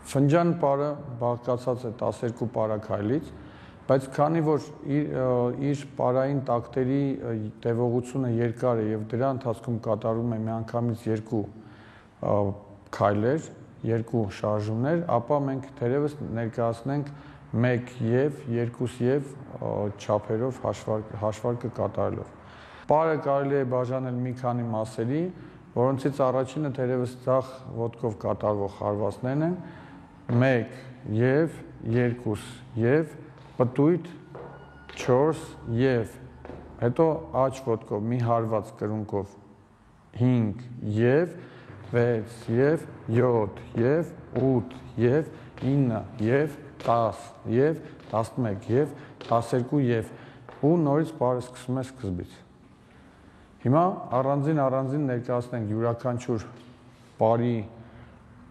Ֆնջան պարը բաղկացած է 12 պարաքայլից, բայց քանի որ իր պարային տակտերի տևողությունը երկար է եւ դրա ընթացքում կատարում է միանգամից 2 քայլեր, 2 շարժումներ, ապա մենք թերևս ներկայացնենք 1 եւ 2 եւ չափերով հաշվարկը կատարելով։ Պարը կարելի է բաժանել մի քանի մասերի, որոնցից առաջինը թերևս ձախ ոտքով կատարվող հարվածներն են, 1 եւ 2 եւ պտույտ 4 եւ հետո աջ ոտքով մի հարված կրունկով 5 եւ 6 եւ 7 եւ 8 եւ 9 եւ 10 եւ 11 եւ 12 եւ ու նորից պարը սկսում է սկզբից։ Հիմա առանձին ներկայացնենք յուրաքանչյուր պարի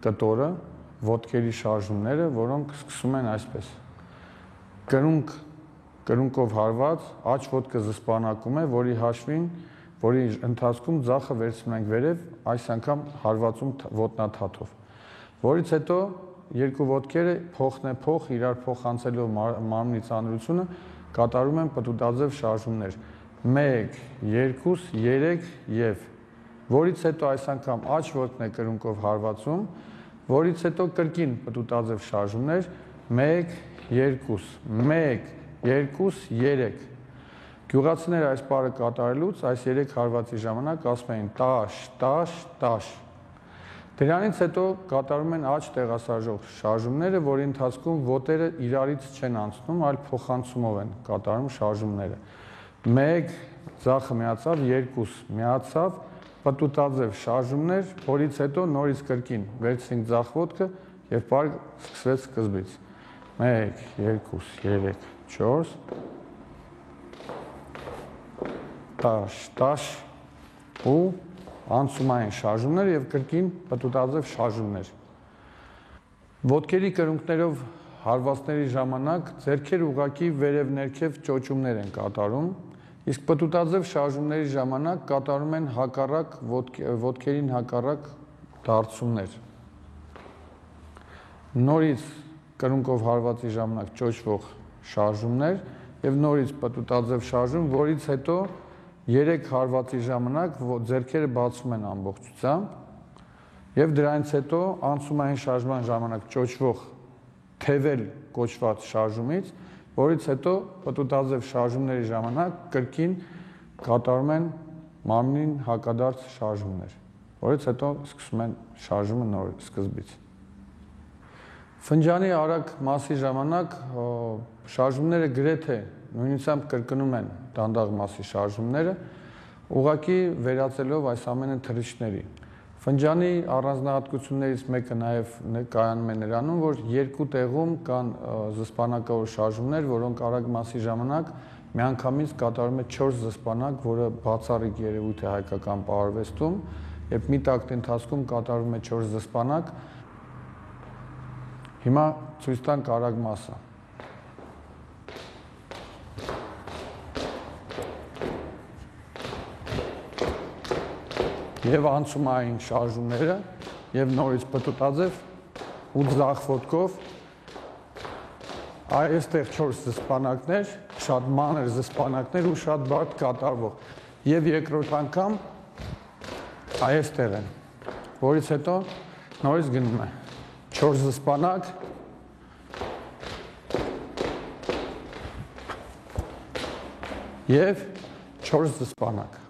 կտորը, ոտքերի շարժումները, որոնք սկսում են այսպես։ Կրունկով հարված, աջ ոտքը զսպանակում է, որի ընթացքում ձախը վերցնում ենք վերև, այս անգամ հարվածում ոտնաթաթով։ Որից հետո երկու ոտքերը փոխնեփոխ իրար փոխանցելով մարմնի ծանրությունը կատարում են պտուտաձև շարժումներ։ 1, 2, 3 եւ որից հետո այս անգամ աջ ոտքն է կրունկով հարվածում, որից հետո կրկին պտուտաձև շարժումներ 1, 2, 1, 2, 3։ Գյուղացիները այս պարը կատարելուց այս 3 հարվածի ժամանակ ասում էին տաշ, տաշ, տաշ։ Դրանից հետո կատարում են աջ տեղասարժող շարժումները, որի ընթացքում ոտերը իրարից չեն անցնում, այլ փոխանցումով են կատարում շարժումները։ 1 ձախը միացավ, 2 միացավ, պտուտաձև շարժումներ, որից հետո նորից կրկին վերցրինք ձախ ոտքը եւ պարը սկսվեց սկզբից։ 1, 2, 3, 4 տաշ, տաշ ու անցումային շարժումներ եւ կրկին պտուտաձև շարժումներ։ Ոտքերի կրունկներով հարվածների ժամանակ ձեռքերը ուղղակի վերև-ներքև ճոճումներ են կատարում, իսկ պտուտաձև շարժումների ժամանակ կատարում են ոտքերին հակառակ դարձումներ։ Նորից կրունկով հարվածի ժամանակ ճոճվող շարժումներ եւ նորից պտուտաձև շարժում, որից հետո 3 հարվածի ժամանակ ձեռքերը բացում են ամբողջությամբ եւ դրանից հետո անցումային շարժման ժամանակ ճոճվող թեվել կոչված շարժումից, որից հետո պտուտաձև շարժումների ժամանակ կրկին կատարում են մարմնին հակադարձ շարժումներ, որից հետո սկսում են շարժումը նոր սկզբից։ Ֆնջանի արագ մասի ժամանակ շարժումները գրեթե նույնությամբ կրկնում են դանդաղ մասի շարժումները, ուղղակի վերածելով այս ամենը թռիչքների։ Ֆնջանի առանձնահատկություններից մեկը նաև կայանում է նրանում, որ երկու տեղում կան զսպանակավոր շարժումներ, որոնք արագ մասի ժամանակ միանգամից կատարում է 4 զսպանակ, որը բացառիկ երևույթ է հայկական պարարվեստում, երբ մի տակտի ընթացքում կատարվում է 4 զսպանակ։ Հիմա ցույց տանք արագ մասը։ Եվ անցումային շարժումները, եւ նորից պտուտաձև ու ձախ ոտքով այստեղ 4 զսպանակներ, շատ մանր զսպանակներ ու շատ բարդ կատարվող։ Եվ երկրորդ անգամ այստեղ են, որից հետո նորից գնում է 4 զսպանակ եւ 4 զսպանակ։